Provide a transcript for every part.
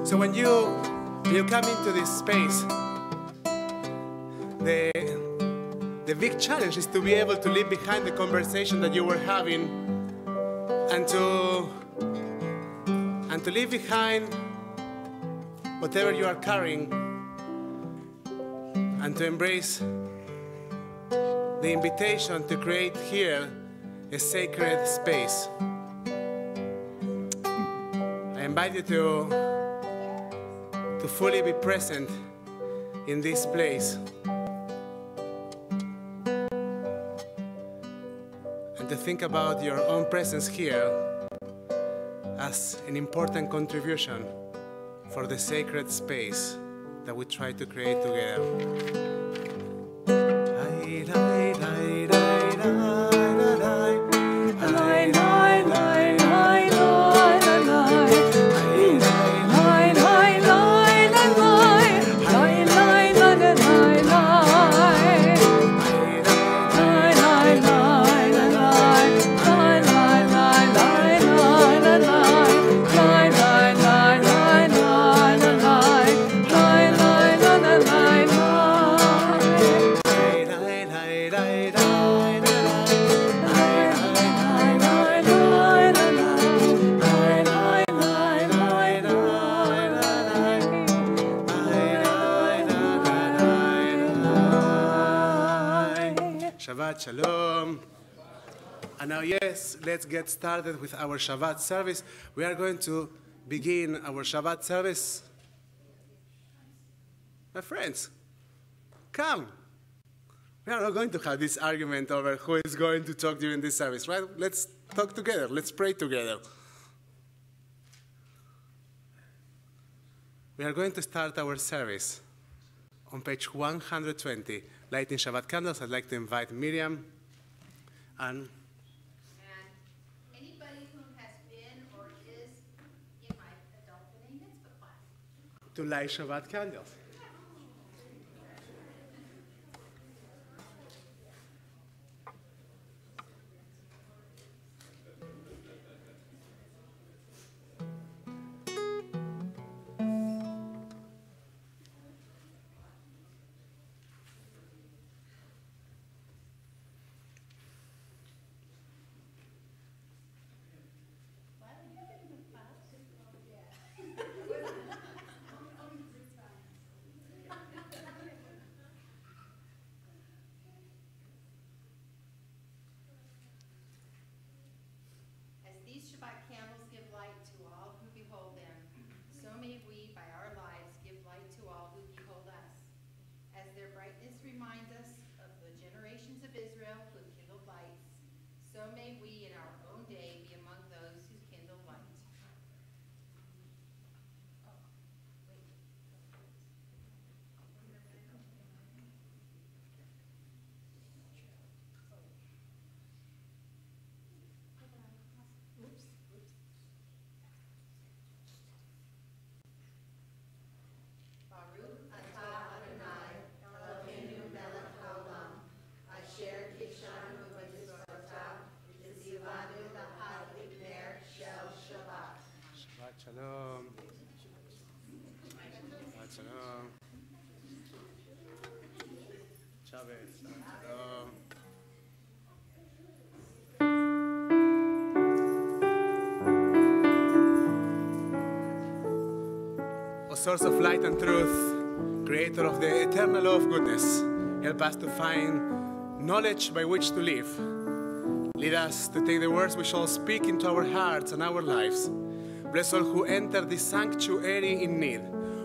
So when you come into this space, the big challenge is to be able to leave behind the conversation that you were having and to leave behind whatever you are carrying and to embrace the invitation to create here a sacred space. I invite you to fully be present in this place and to think about your own presence here as an important contribution for the sacred space that we try to create together. Shabbat Shalom. And now, yes, let's get started with our Shabbat service. We are going to begin our Shabbat service. My friends, come. We are not going to have this argument over who is going to talk during this service, right? Let's talk together. Let's pray together. We are going to start our service on page 120, Lighting Shabbat Candles. I'd like to invite Miriam and anybody who has been or is in my adult B'nai Mitzvah class to light Shabbat candles. reminds us of the generations of Israel who kindled lights, so may we in our own day be among those who kindle light. Baruch atah Adonai, Eloheinu melech haolam, asher kishanu b'mitzvotav, v'tzivanu lahadlik ner shel Shabbat. Shabbat shalom. Shabbat shalom. Shabbat shalom. O source of light and truth, creator of the eternal law of goodness, help us to find knowledge by which to live. Lead us to take the words we shall speak into our hearts and our lives. Bless all who enter this sanctuary in need,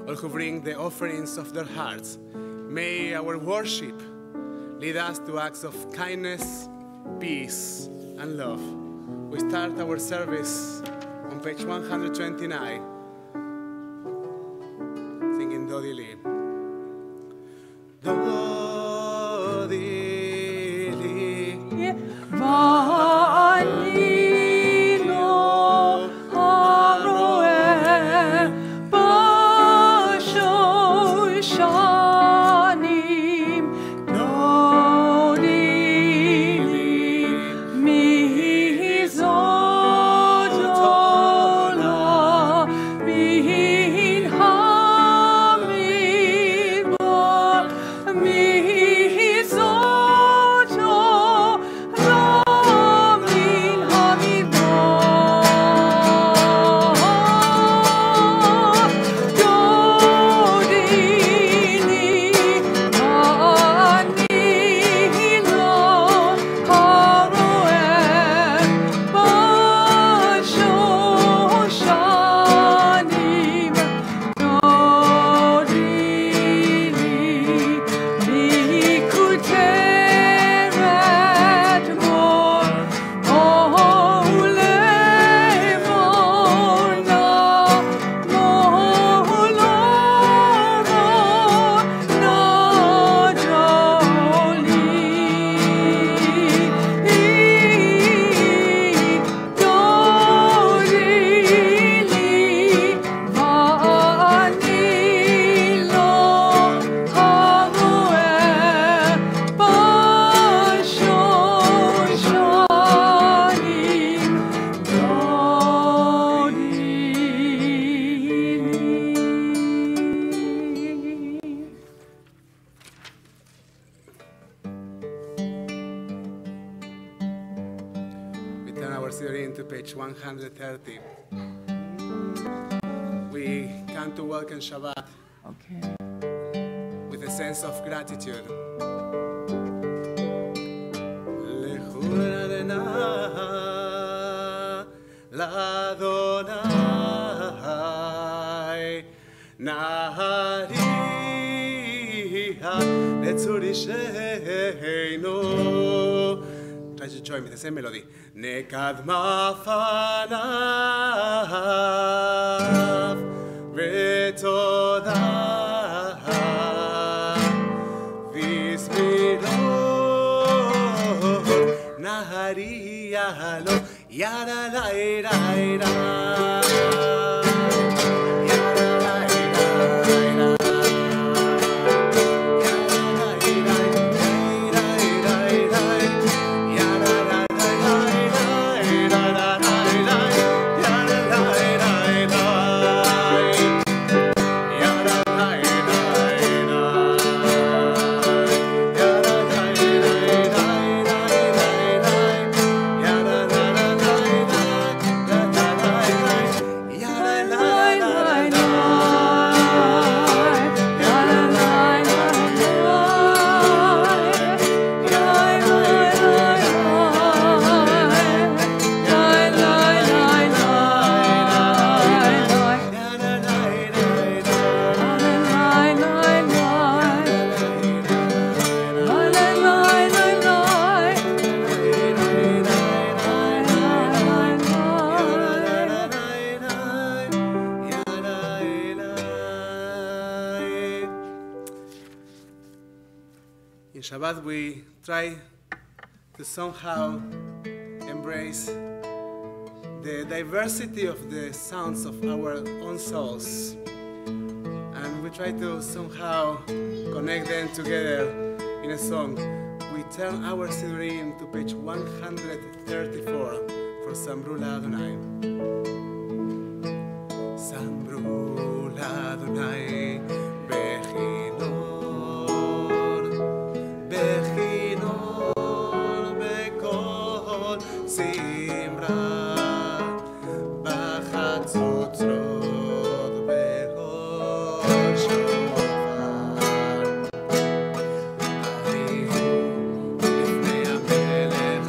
all who bring the offerings of their hearts. May our worship lead us to acts of kindness, peace, and love. We start our service on page 129, singing Dodi Li. Dodi Li. To page 130. We come to welcome Shabbat with a sense of gratitude. Try to join me, the same melody. Nekad mafanav v'todah v'smirot nahariyalo yada la ira ira. Shabbat we try to somehow embrace the diversity of the sounds of our own souls. And we try to somehow connect them together in a song. We turn our Sidurim to page 134 for Samru L'Adonai. Samru L'Adonai Bechinor, Bechinor Bekol Simra Bachatzotzrot Behol Shofar Arihu Lifnei HaMelech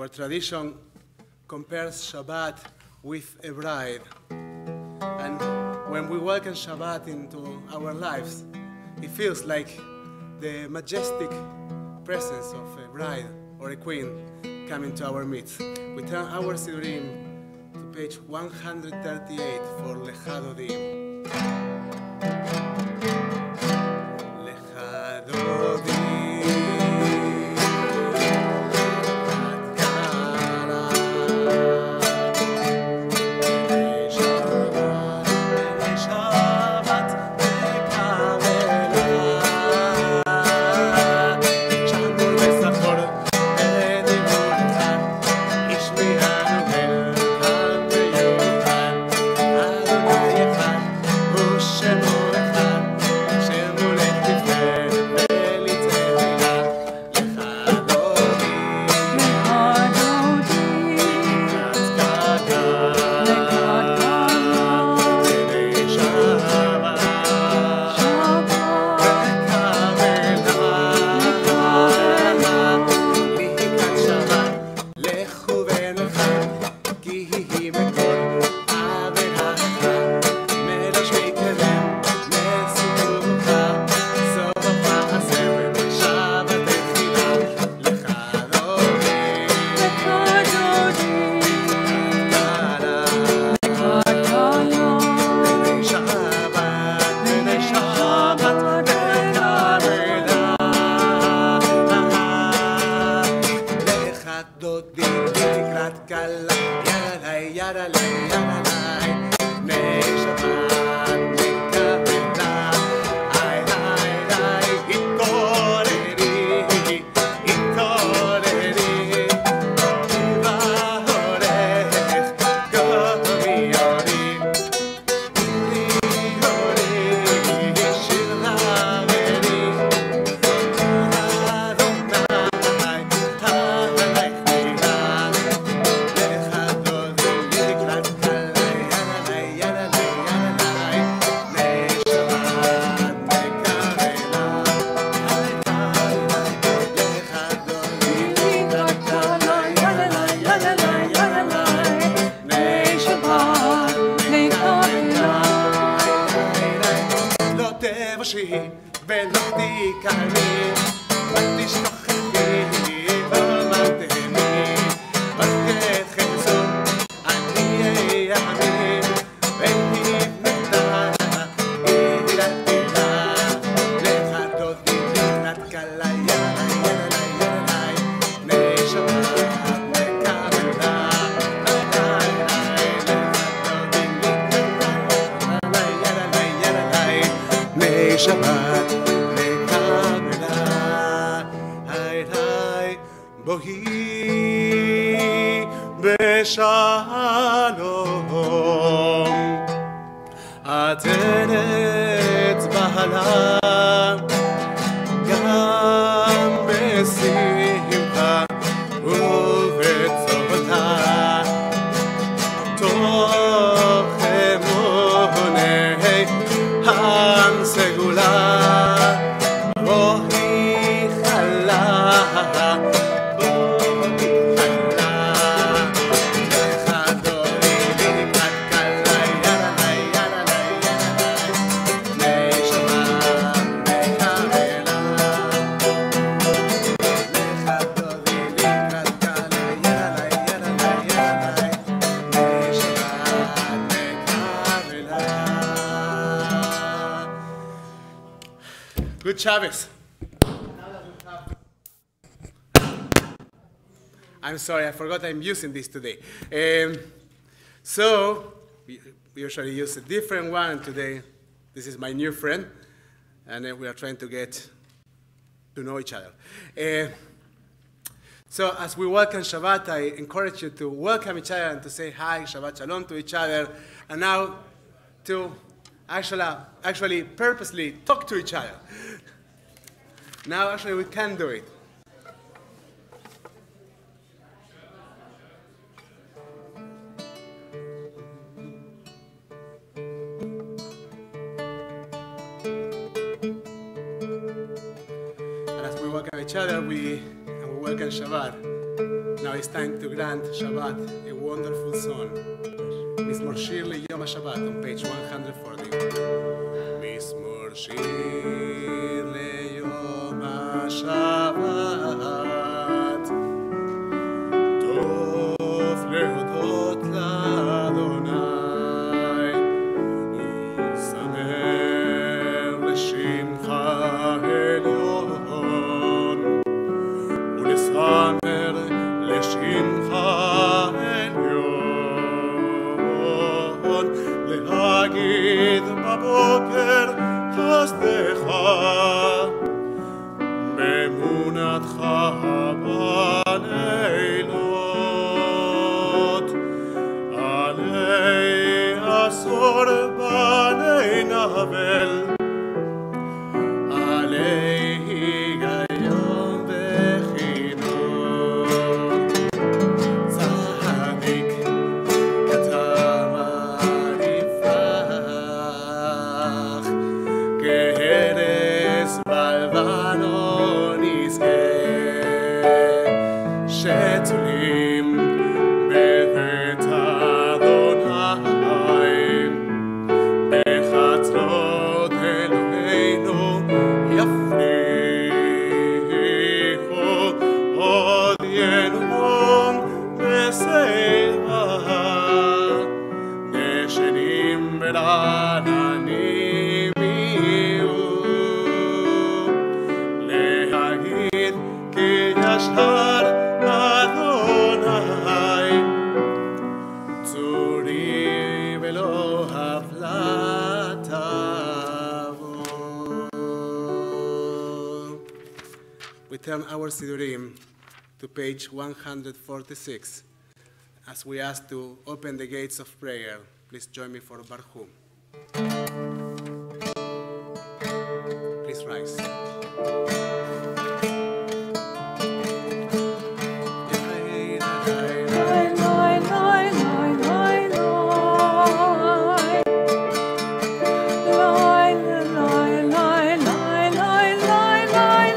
Our tradition compares Shabbat with a bride. And when we welcome Shabbat into our lives, it feels like the majestic presence of a bride or a queen coming to our midst. We turn our Sidurim to page 138 for Lecha Dodim. Lecha Dodim. ולא תיכרי, אל תשכחי, אל תהני, אל תחזו, אני אאמין, ונבנתה עיר עתידה, לך דודי לקראת קלה, יאללה יאללה יאללה, נשמה מקבלה, שבת לקבלה, היי היי בואי בשלום, עטרת בעלה גם בשמחה ובצורתה, תוך אמוני סגולה, בואי חלה, בואי חלה, לך דורי לקראת קלה, יאללה יאללה יאללה, נשמה מקבלה, לך דורי לקראת קלה, יאללה יאללה יאללה, נשמה מקבלה. Good Shabbos. I'm sorry, I forgot I'm using this today. So, we usually use a different one today. This is my new friend, and we are trying to get to know each other. So, as we welcome Shabbat, I encourage you to welcome each other and to say hi, Shabbat Shalom to each other, and now to actually purposely talk to each other. Now actually we can do it. And as we welcome each other, we welcome Shabbat. Now it's time to grant Shabbat a wonderful song. Mizmor Shir LeYom HaShabbat on page 140. Mizmor Shir LeYom HaShabbat, Tov lehodot l'Adonai, U'samer l'shimcha elyon, U'lesamer l'shimcha elyon, להגיד בבוקר חסדך, באמונתך בלילות, עלי עשור בני נבל, עלי היגיון וחינוך, צדיק כתב יפרח, כהרס בלבנון יזכה, שתולים בבית אדוני, בחצרות אלוהינו יפריחו, עוד ינום בשמחה, דשנים ולעננים יהיו, להגיד כי ישר אדוני, צורי ולא הפלת תבוא. We turn our Sidurim to page 146 as we ask to open the gates of prayer. Please join me for Baruch. Please rise. Lai, lai, lai, lai, lai, lai, lai,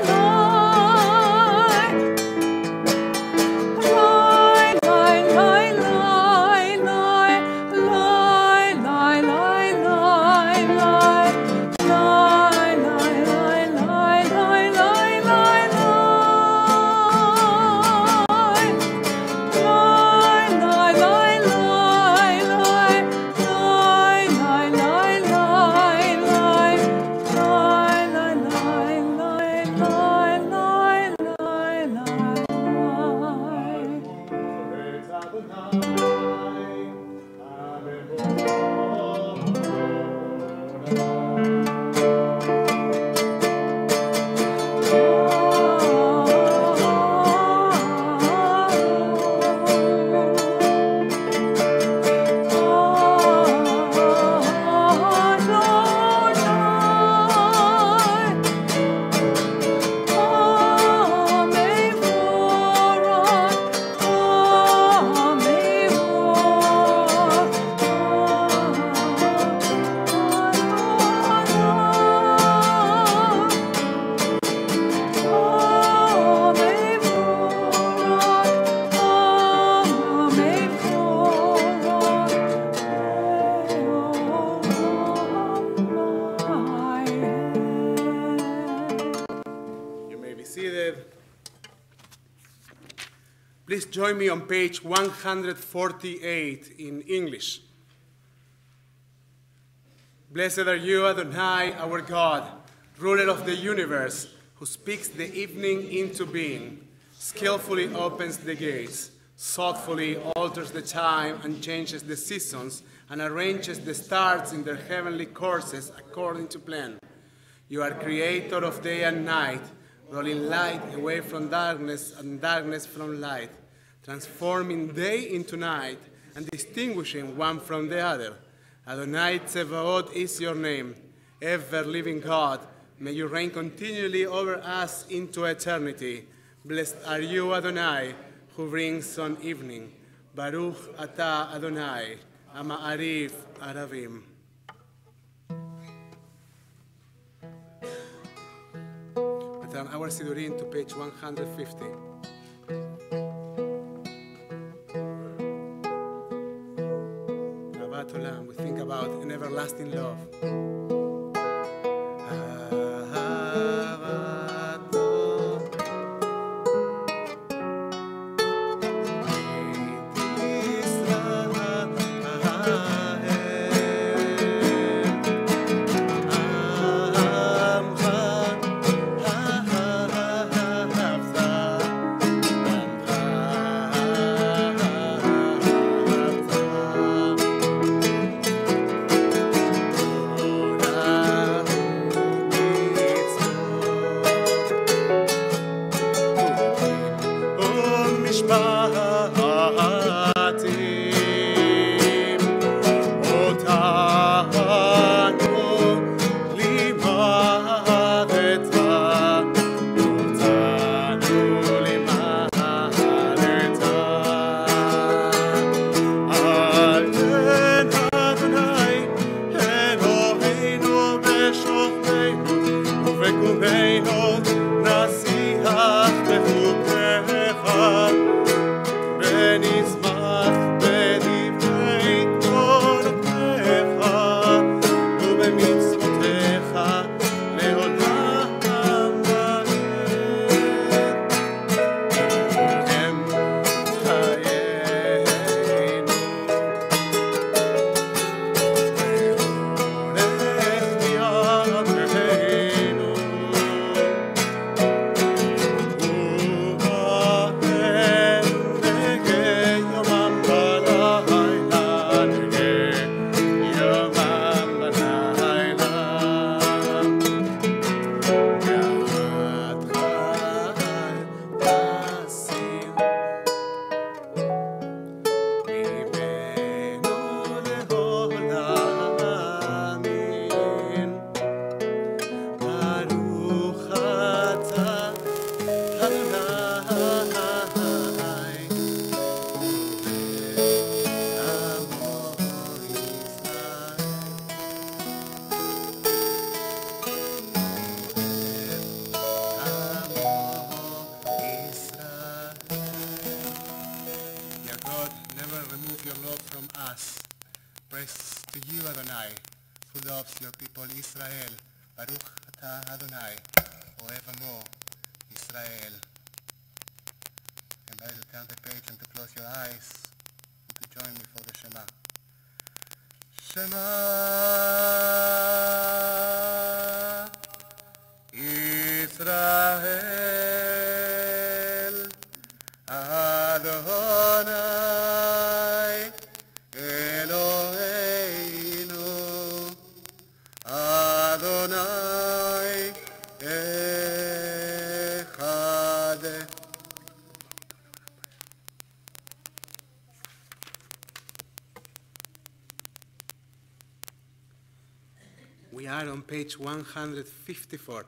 Please join me on page 148 in English. Blessed are you, Adonai, our God, ruler of the universe, who speaks the evening into being, skillfully opens the gates, thoughtfully alters the time and changes the seasons, and arranges the stars in their heavenly courses according to plan. You are creator of day and night, rolling light away from darkness and darkness from light, transforming day into night and distinguishing one from the other. Adonai Tsevaot is your name. Ever-living God, may you reign continually over us into eternity. Blessed are you, Adonai, who brings on evening. Baruch atah Adonai, Ma'ariv Aravim. Return our Sidurim to page 150. We think about an everlasting love. Praise to you, Adonai, who loves your people Israel. Baruch atah Adonai, forevermore, Israel. And I will turn the page and to close your eyes and to join me for the Shema. Shema Israel, Adonai We are on page 154.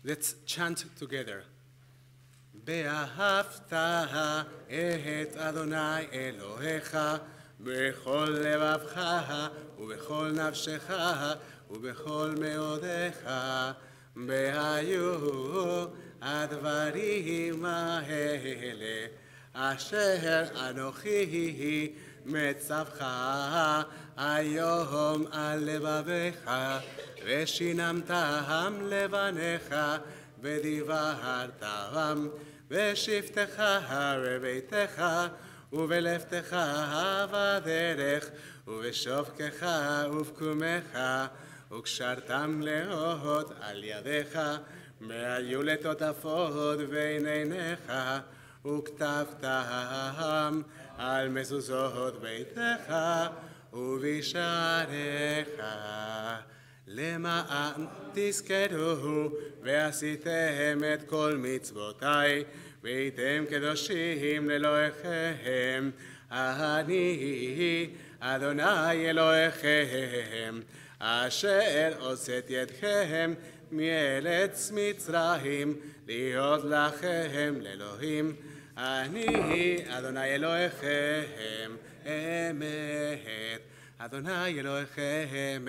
Let's chant together. ואהבת את אדוני אלוהיך בכל לבבך ובכל נפשך ובכל מאודיך, והיו הדברים האלה אשר אנוכי מצווך היום על לבביך, ושיננתם לבניך ודיברתם בשבתך בביתך ובלבתך בדרך ובשופקך ובקומך, וקשרתם להות על ידיך, והיו לטוטפות בין עיניך, וכתבתם על מזוזות ביתך ובשעריך, למען תזכרו ועשיתם את כל מצוותיי, והייתם קדושים לאלוהיכם, אני אדוני אלוהיכם, אשר הוצאתי אתכם מארץ מצרים, להיות לכם לאלוהים, אני אדוני אלוהיכם אמת. אדוני אלוהיכם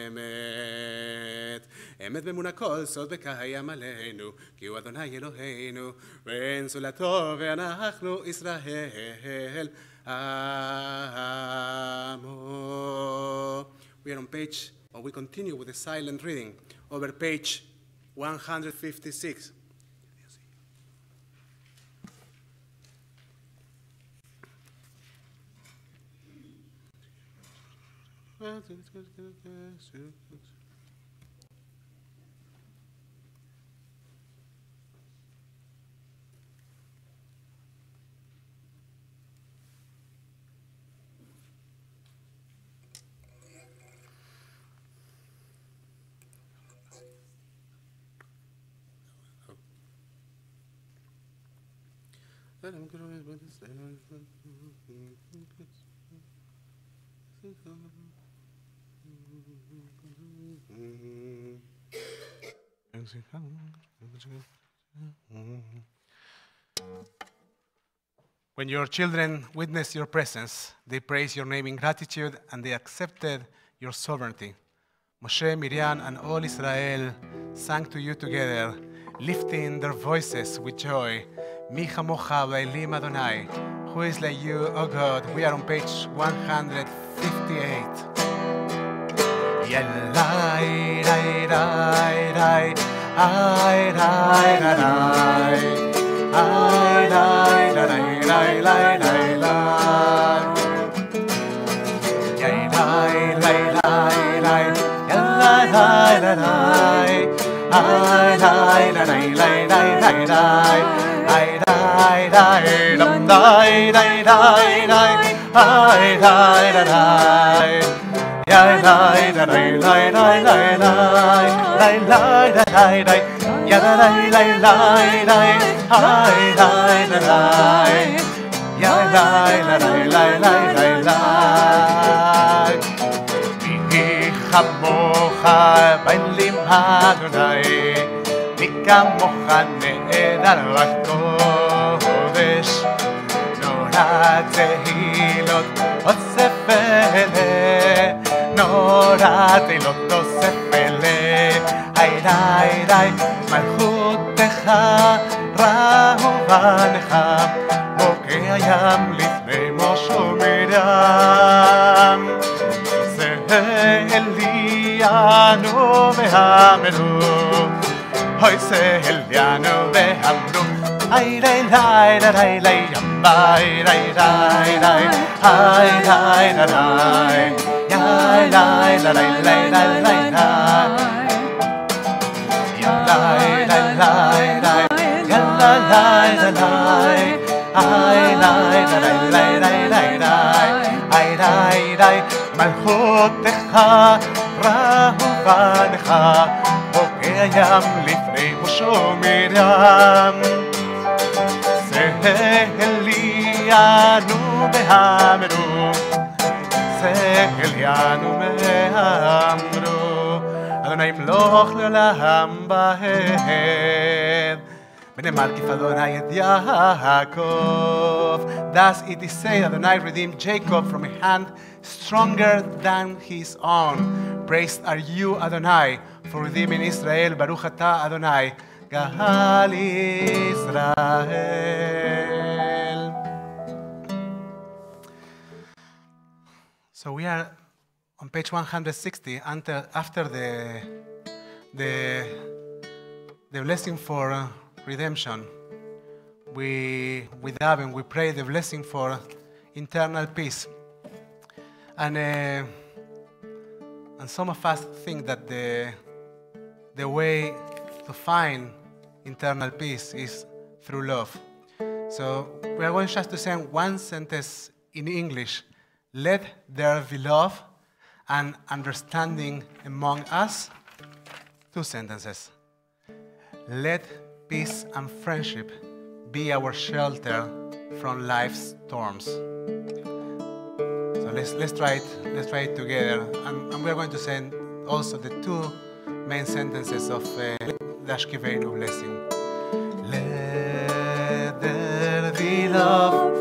אמת. אמת באמונה כל סוד וקיים עלינו, כי הוא אדוני אלוהינו, ואין זולתו, ואנחנו ישראל עמו. We are on page, or we continue with the silent reading, over page 156. When your children witness your presence, they praise your name in gratitude and they accepted your sovereignty. Moshe, Miriam, and all Israel sang to you together, lifting their voices with joy. Mi chamocha v'elim Adonai. Who is like you, O God? We are on page 158. Yalai, rai, rai, rai, ai, rai, rai, rai, ai, rai, rai, rai, rai, rai, rai. Yai, rai, rai, rai, rai, yalai, rai, rai, rai, ai, rai, rai, rai, rai, rai, rai. Ai dai dai dum dai dai dai dai ai dai dai dai ya dai dai dai dai dai dai dai dai dai dai ya dai dai dai dai ai dai dai dai ya dai dai dai dai dai dai mi chamocha b'elim Adonai כמוך נהדר הקודש, נורא תהילות אוסף אלה, נורא תהילות אוסף אלה, היי די די מלכותך רהובנך, בוקע ים לפני משה ומרים, זה אלינו והמרו, Hoy se el diano de Hamru, ay ray ray ray ray ray ray ray ray, ay ray ray ray, ay ray ray ray ray ray ray, ya ray ray ray ray, ya ray ray ray, ay ray ray ray ray ray ray, ay ray ray, malchotecha rahuvanecha. הים לפני משה ומרים, סהליינו בהמרו, סהליינו בהמרו, Adonai Mloch Leolam Bahed. Benemal Kif Adonai et Yaakov. Thus it is said, Adonai redeemed Jacob from a hand stronger than his own. Praised are you, Adonai, for redeeming Israel. Baruch atah Adonai, Gahal Israel. So we are on page 160 after the blessing for redemption. We daven, we pray the blessing for internal peace. And some of us think that the way to find internal peace is through love. So we are going just to say one sentence in English. Let there be love and understanding among us. Two sentences. Let peace and friendship be our shelter from life's storms. So let's try it together, and we are going to say also the two main sentences of the Ashkivenu blessing. Let there be love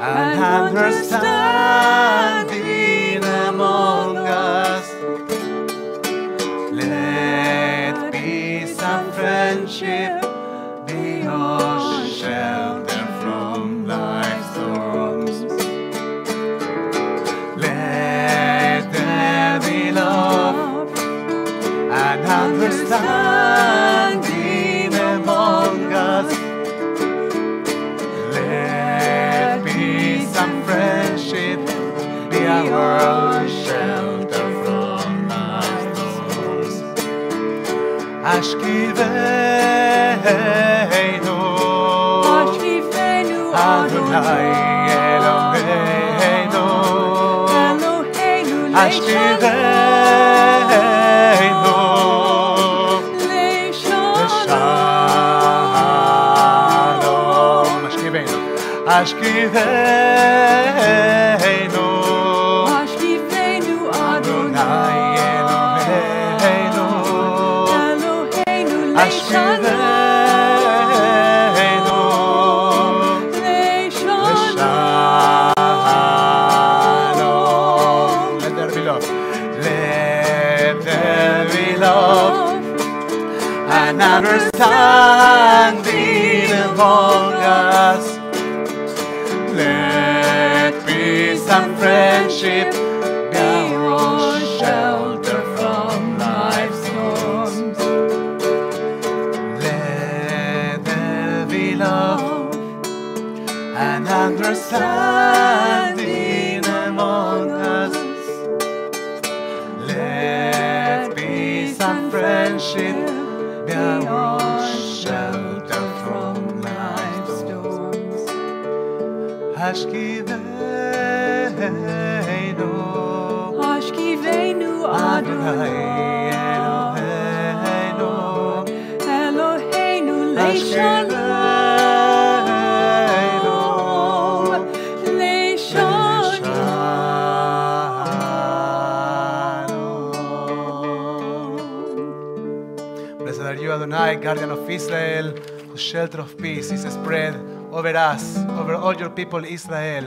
and understanding among us. Let peace and friendship be our shelter from life's storms. Let there be love and understanding among us. Let peace and friendship be our shelter from life's storms. Ashkivenu, Adonai Eloheinu, Ashkivenu, Leshalom, Ashkivenu, Adonai Eloheinu, Ashkivenu, Leshalom. Let there be love. Let there be love and understanding among us. Let peace and friendship be our shelter from life's storms. Let there be love and understanding among us. Let peace and friendship be our shelter from life's storms. Ashkivenu, Adonai Eloheinu, Leshalom, Blessed are you, Adonai, guardian of Israel, whose shelter of peace is spread over us, over all your people Israel,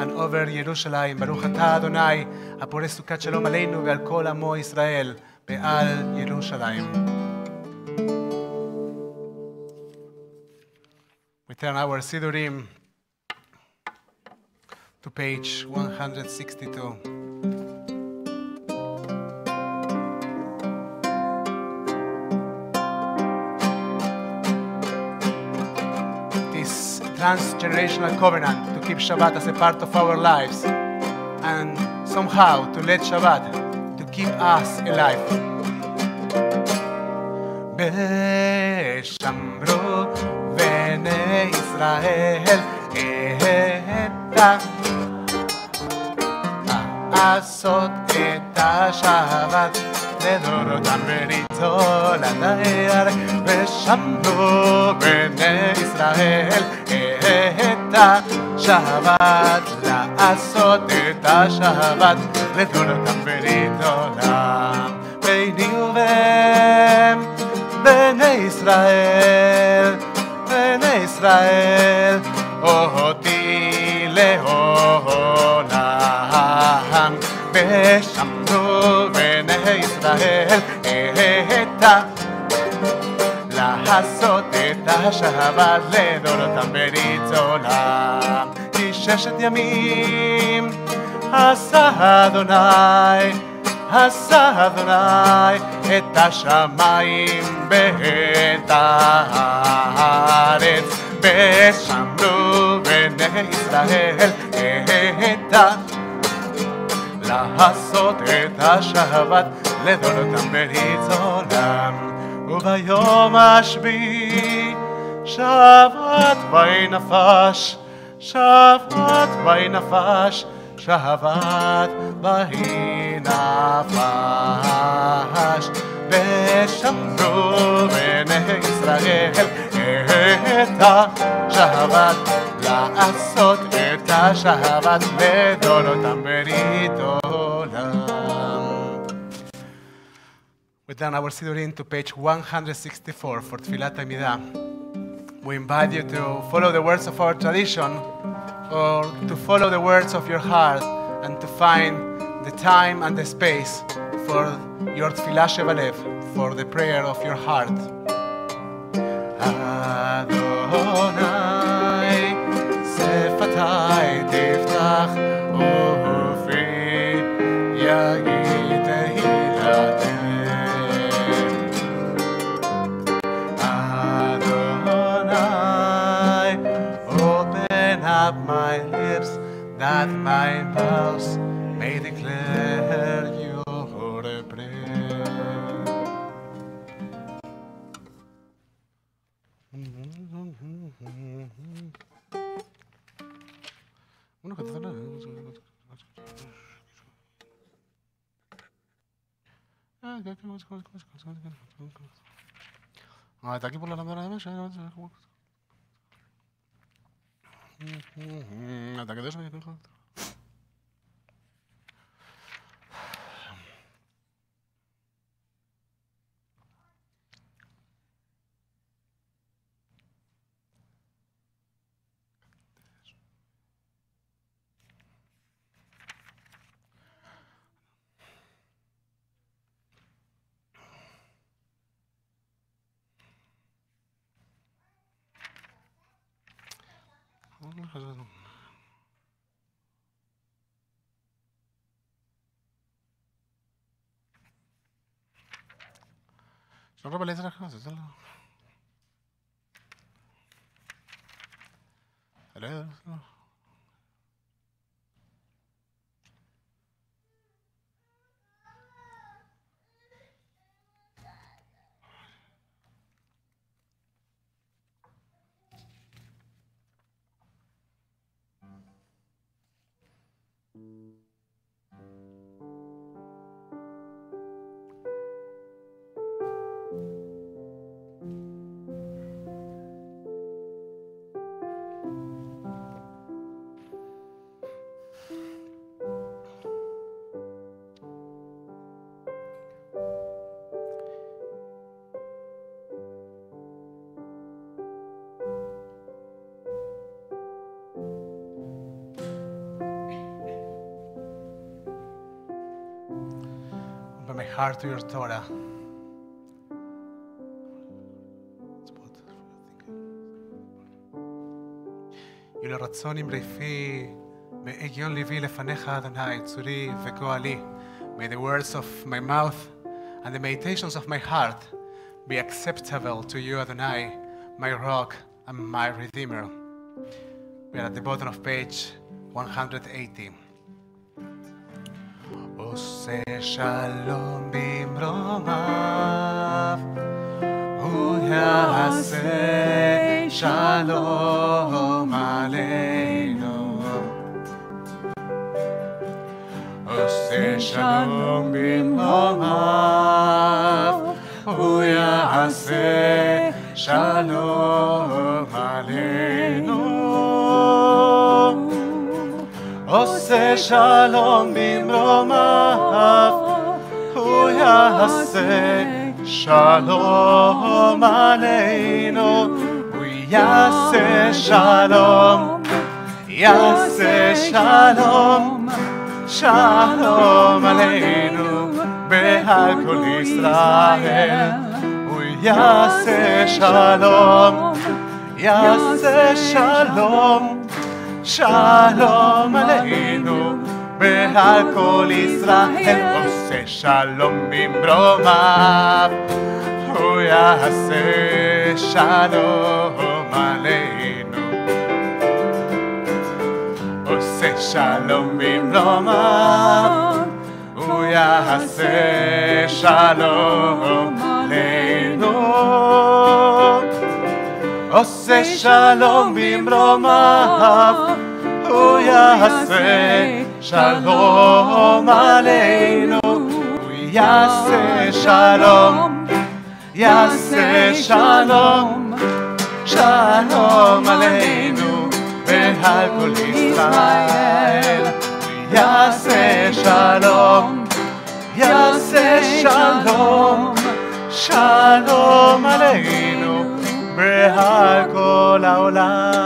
and over Yerushalayim. Baruch atah Adonai, הפורש סוכת שלום עלינו ועל כל עמו ישראל, ועל ירושלים. We turn our Sidurim to page 162. Transgenerational covenant to keep Shabbat as a part of our lives and somehow to let Shabbat to keep us alive. Beshamru bnei Israel eta לעשות את השבת לדורותם וניצול עד הערב ושמרו בני ישראל את השבת לעשות את השבת לדורותם וניצולם ישראל, בני ישראל, אותי לעולם. ושמרו בני ישראל לעשות את השבת לדורותם ברית עולם. כי 6 ימים עשה אדוני את השמיים ואת הארץ. ושמרו בני ישראל לעשות את השבת לדורותם ברית עולם. וביום השביעי שבת וינפש, שבת וינפש, שבת וינפש. ושמרו בני ישראל את השבת לעשות את השבת לדורותם ברית עולם. We turn our Sidurim to page 164 for Tfilat Amidah. We invite you to follow the words of our tradition or to follow the words of your heart and to find the time and the space for your Tfilah Shebalev, for the prayer of your heart. Adonai, sefatai tiftach ufi yagid tehilatem. Adonai, open up my lips that my mouth may declare your praise. Está aquí por la lámpara de mesa. Ataque de eso. Son rebeldes las cosas. Hello. Open my heart to your Torah. ולרצון אמרי והגיון ליבי לפניך אדוני, צורי וגואלי. May the words of my mouth and the meditations of my heart be acceptable to you, Adonai, my rock and my redeemer. We are at the bottom of page 180. עושה שלום במרומיו, הוא יעשה שלום עלינו. עושה שלום במרומיו, הוא יעשה שלום עלינו. עושה שלום במרומיו, הוא יעשה Shalom Aleinu, Yaseh Shalom, Yaseh Shalom, Shalom Aleinu, Behal Kol Israel, Yaseh Shalom, Yaseh Shalom, Shalom Aleinu, Behal Kol Israel, Oseh Shalom Bimromav, Yaseh Shalom Aleinu, Oseh Shalom Bimromav, Yaseh Shalom Aleinu, Oseh Shalom Bimromav, Yaseh Shalom Aleinu, Yaseh Shalom, Yaseh Shalom, Shalom Aleinu, Behal Kol Israel, Yaseh Shalom, Yaseh Shalom, Shalom Aleinu, Behal Kol Haolam.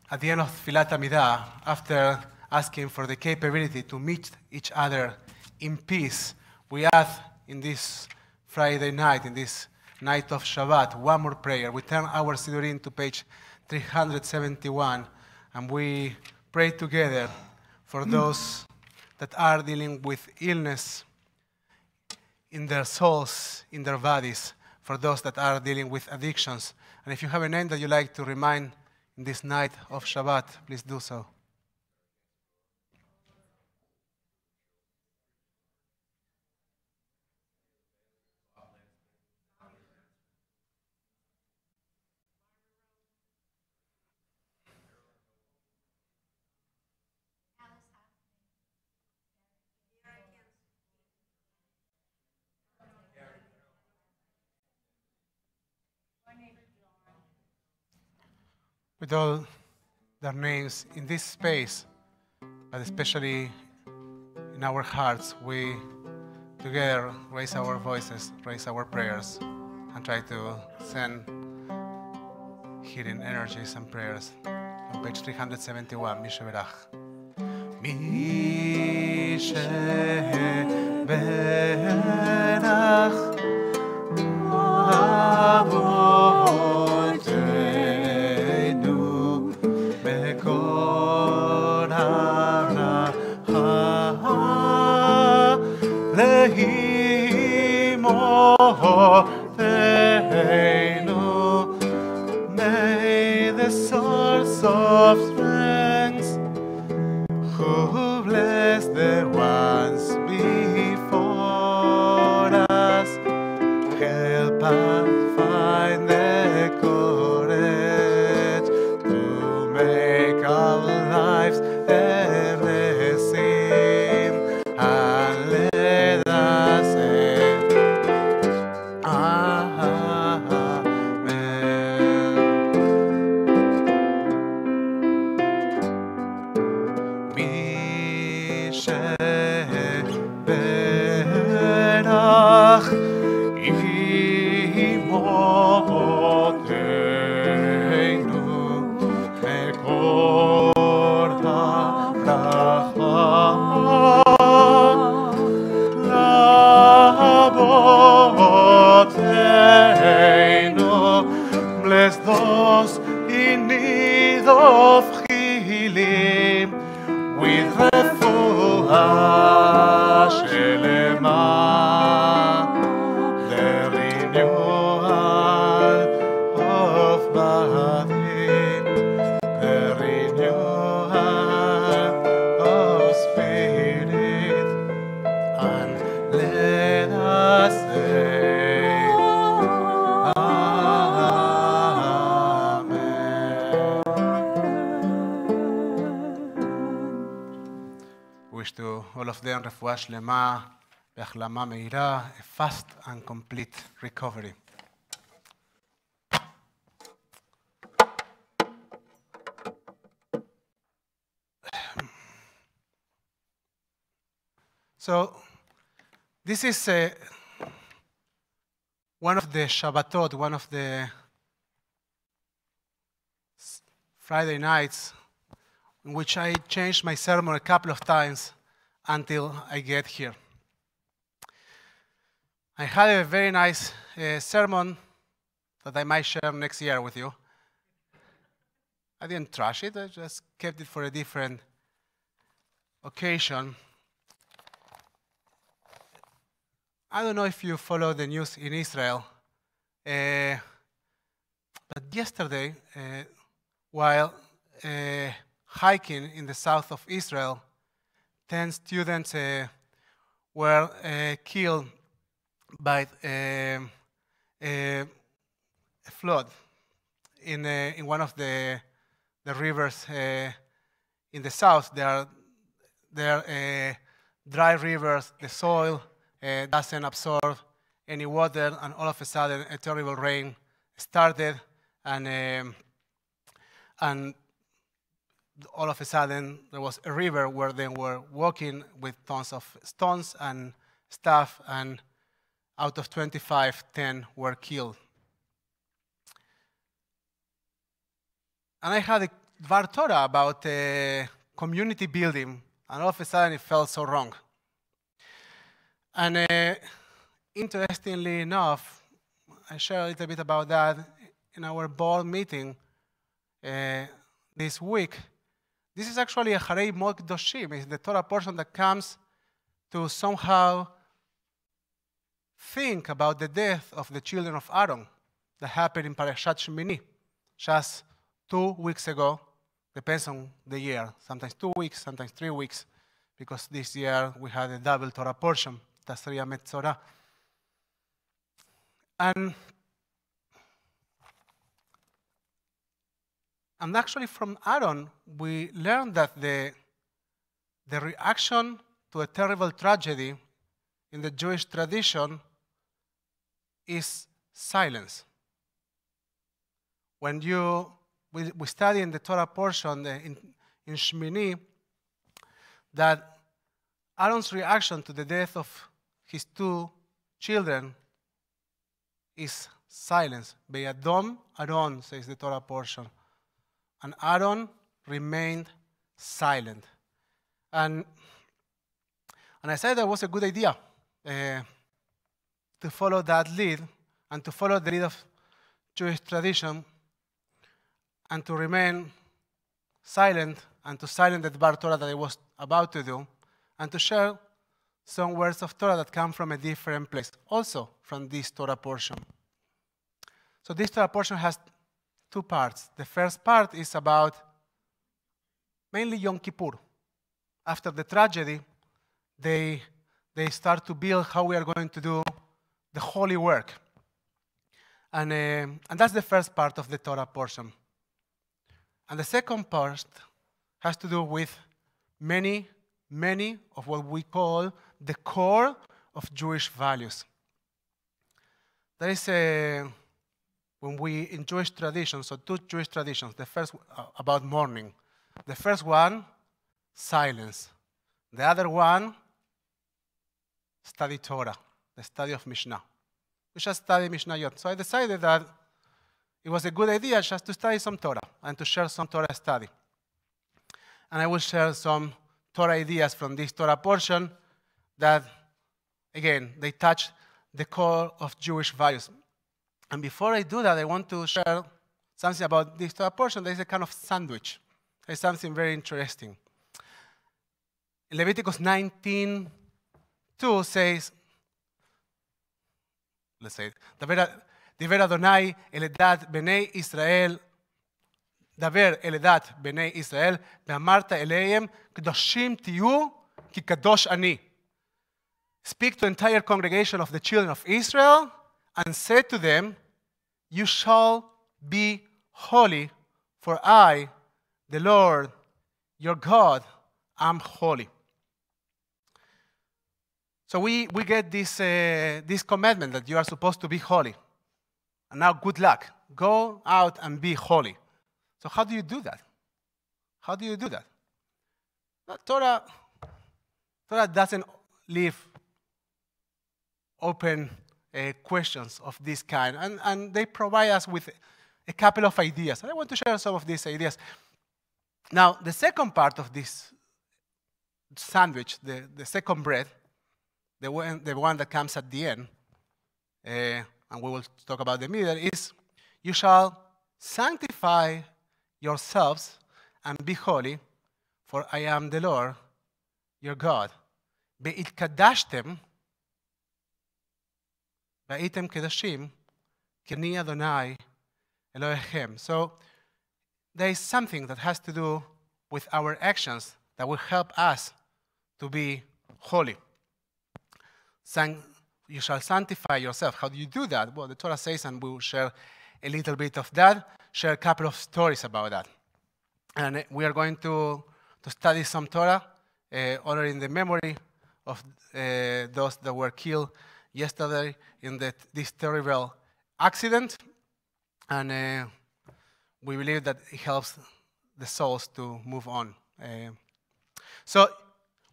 At the end of Tfilat Amidah, after asking for the capability to meet each other in peace, we ask in this Friday night, in this night of Shabbat, one more prayer. We turn our Sidurim to page 371, and we pray together for those that are dealing with illness in their souls, in their bodies, for those that are dealing with addictions. And if you have a name that you like to remind in this night of Shabbat, please do so. With all their names in this space, but especially in our hearts, we together raise our voices, raise our prayers, and try to send healing energies and prayers. On page 371, Mi Sheberach. Mi Sheberach Avoteinu Bekol haracha Lehimoteinu. May the source of strength, who bless the ones before us, help us find the courage to make our lives a blessing, and let us say, Amen. Mi Sheberach Imoteinu Mekol haracha bless those in need of healing with refuah shelema, the renewal of body, the renewal of spirit, and let us say, wish to all of them refuah shlema, והחלמה מהירה, a fast and complete recovery. So this is one of the Shabbatot, one of the Friday nights in which I changed my sermon a couple of times until I get here. I had a very nice sermon that I might share next year with you. I didn't trash it, I just kept it for a different occasion. I don't know if you follow the news in Israel, but yesterday, while hiking in the south of Israel, 10 students were killed by a flood in one of the rivers in the south. There are dry rivers, the soil doesn't absorb any water, and all of a sudden a terrible rain started, and all of a sudden there was a river where they were walking with tons of stones and stuff, and out of 25, 10 were killed. And I had a Dvar Torah about community building, and all of a sudden it felt so wrong. And interestingly enough, I shared a little bit about that in our board meeting this week. This is actually a Harei Mod Kedoshim. It's the Torah portion that comes to somehow think about the death of the children of Aaron that happened in Parashat Shemini just 2 weeks ago. Depends on the year. Sometimes 2 weeks, sometimes 3 weeks, because this year we had a double Torah portion, Tasriya Metzorah. And actually from Aaron, we learned that the reaction to a terrible tragedy in the Jewish tradition is silence. When we study in the Torah portion in Shmini that Aaron's reaction to the death of his 2 children is silence. Be'adom Aaron, says the Torah portion. And Aaron remained silent. And I said that was a good idea to follow that lead and to follow the lead of Jewish tradition and to remain silent and to silence the Dvar Torah that I was about to do and to share some words of Torah that come from a different place, also from this Torah portion. So this Torah portion has 2 parts. The first part is about mainly Yom Kippur. After the tragedy, they start to build how we are going to do the holy work. And that's the first part of the Torah portion. And the second part has to do with many of what we call the core of Jewish values. There is in Jewish traditions, so 2 Jewish traditions. The first about mourning. The first one, silence. The other one, study Torah, the study of Mishnah. We just study Mishnayot. So I decided that it was a good idea just to study some Torah and to share some Torah study. And I will share some Torah ideas from this Torah portion that, again, they touch the core of Jewish values. And before I do that, I want to share something about this Torah portion. There is a kind of sandwich. There's something very interesting. In Leviticus 19:2 says, let's say, Diver Adonai eledat bnei Israel, Daver eledat bnei Israel, ve'amarta eleim, kedoshim tiyu, ki kadosh ani. Speak to the entire congregation of the children of Israel, and say to them, you shall be holy, for I, the Lord, your God, am holy. So we get this commandment that you are supposed to be holy. And now good luck. Go out and be holy. So how do you do that? How do you do that? Torah doesn't leave open questions of this kind, and they provide us with a couple of ideas. And I want to share some of these ideas. Now, the second part of this sandwich, the second bread, the one that comes at the end, and we will talk about the middle, is you shall sanctify yourselves and be holy, for I am the Lord your God. והתקדשתם, והייתם קדושים, כי אני אדוני Elohim. So there is something that has to do with our actions that will help us to be holy. You shall sanctify yourself. How do you do that? Well, the Torah says, and we will share a little bit of that, share a couple of stories about that. And we are going to study some Torah, honoring the memory of those that were killed yesterday in this terrible accident. And we believe that it helps the souls to move on. So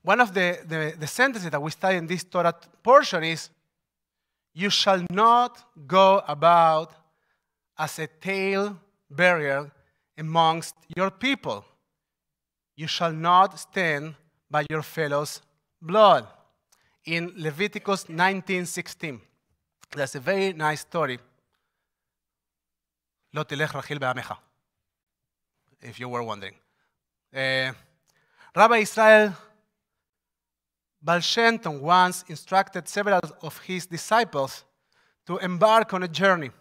one of the sentences that we study in this Torah portion is, you shall not go about as a tale bearer amongst your people. You shall not stand by your fellow's blood. In Leviticus 19:16. That's a very nice story. לא תלך רכיל בעמך, if you were wondering. Rabbi Israel Baal Shem Tov once instructed several of his disciples to embark on a journey.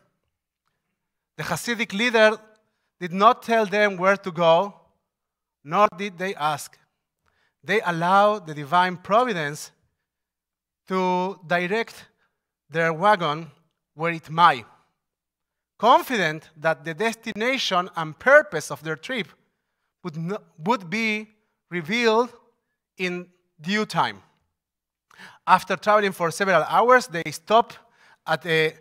The Hasidic leader did not tell them where to go, nor did they ask. They allowed the divine providence to direct their wagon where it might, confident that the destination and purpose of their trip would be revealed in due time. After traveling for several hours, they stopped at a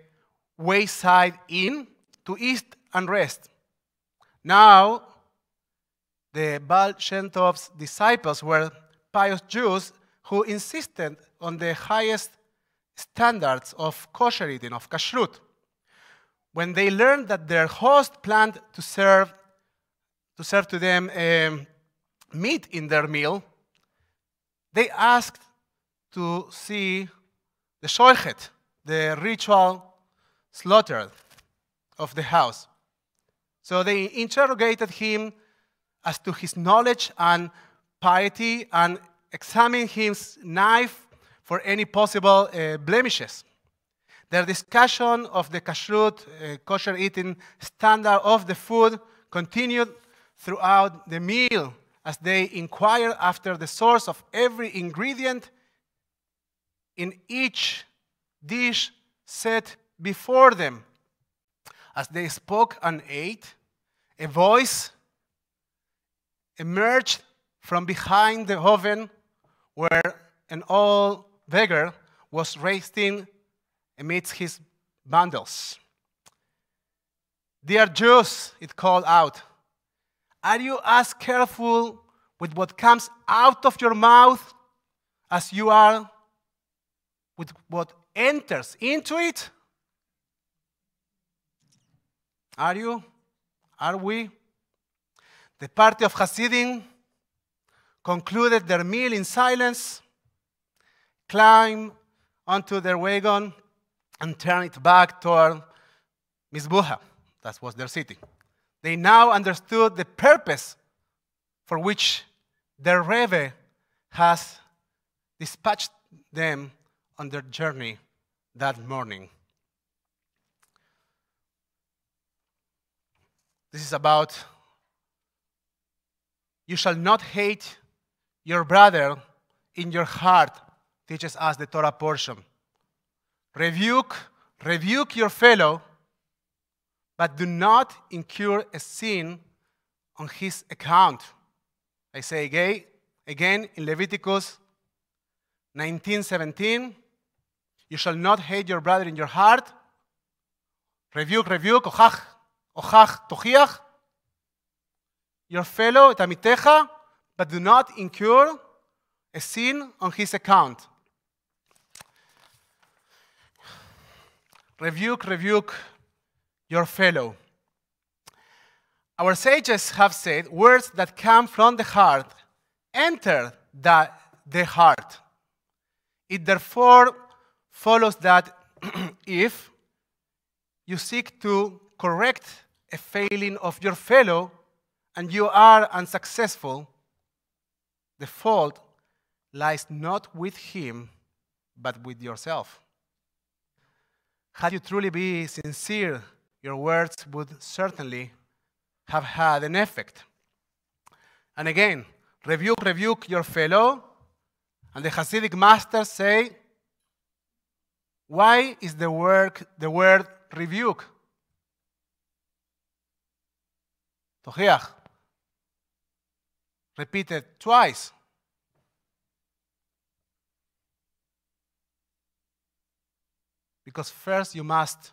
wayside inn to eat and rest. Now, the Baal Shem Tov's disciples were pious Jews who insisted on the highest standards of kosher eating, of kashrut. When they learned that their host planned to serve to them meat in their meal, they asked to see the shoichet, the ritual slaughter of the house. So they interrogated him as to his knowledge and piety and examined his knife for any possible blemishes. Their discussion of the kashrut, kosher eating standard of the food continued throughout the meal as they inquired after the source of every ingredient in each dish set before them. As they spoke and ate, a voice emerged from behind the oven where an old beggar was resting amidst his bundles. Dear Jews, it called out, are you as careful with what comes out of your mouth as you are with what enters into it? Are you? Are we? The party of Hasidim concluded their meal in silence, climbed onto their wagon, and turned it back toward Mizbuha. That was their city. They now understood the purpose for which their Rebbe has dispatched them on their journey that morning. This is about, you shall not hate your brother in your heart, teaches us the Torah portion. Rebuke your fellow, but do not incur a sin on his account. I say again in Leviticus 19:17, you shall not hate your brother in your heart. Rebuke, ochach, tochiach. Your fellow, et amitecha, but do not incur a sin on his account. rebuke your fellow. Our sages have said, words that come from the heart enter the heart. It therefore follows that if you seek to correct a failing of your fellow and you are unsuccessful, the fault lies not with him, but with yourself. Had you truly been sincere, your words would certainly have had an effect. And again, rebuke your fellow. And the Hasidic masters say, why is the word rebuke? Tochiach. Repeated twice. Because first you must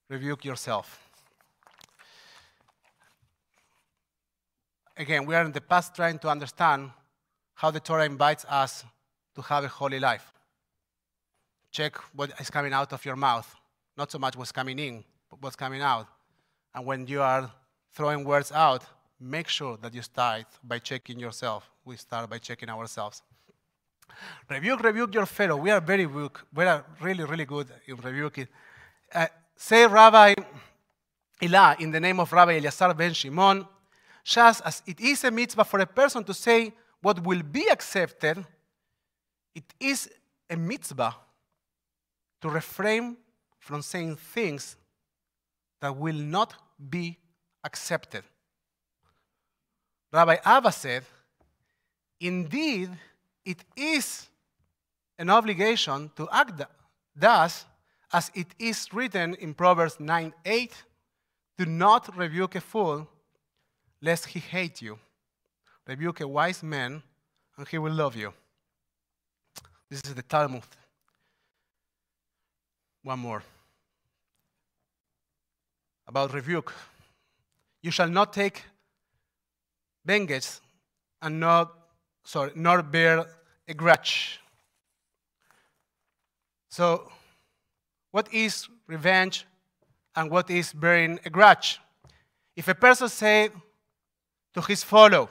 rebuke yourself. Again, we are in the past trying to understand how the Torah invites us to have a holy life. Check what is coming out of your mouth. Not so much what's coming in, but what's coming out. And when you are throwing words out, make sure that you start by checking yourself. We start by checking ourselves. Rebuke your fellow. We are really good in rebuking. Say Rabbi Ilah in the name of Rabbi Eliezer ben Shimon, just as it is a mitzvah for a person to say what will be accepted, it is a mitzvah to refrain from saying things that will not be accepted. Rabbi Abba said, indeed, it is an obligation to act thus, as it is written in Proverbs 9:8, do not rebuke a fool, lest he hate you. Rebuke a wise man, and he will love you. This is the Talmud. One more. About rebuke. You shall not take vengeance and nor bear a grudge. So, what is revenge and what is bearing a grudge? If a person say to his fellow,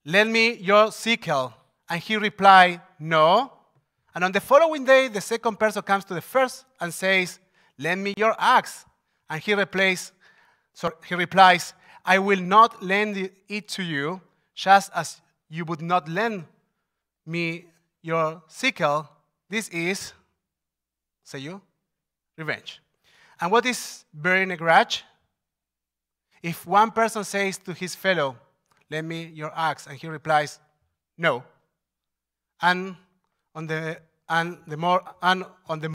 lend me your sickle, and he reply, no, and on the following day, the second person comes to the first and says, lend me your axe, and he replies, I will not lend it to you, just as you would not lend me your sickle. This is, say you, revenge. And what is bearing a grudge? If one person says to his fellow, lend me your axe, and he replies, no, and on the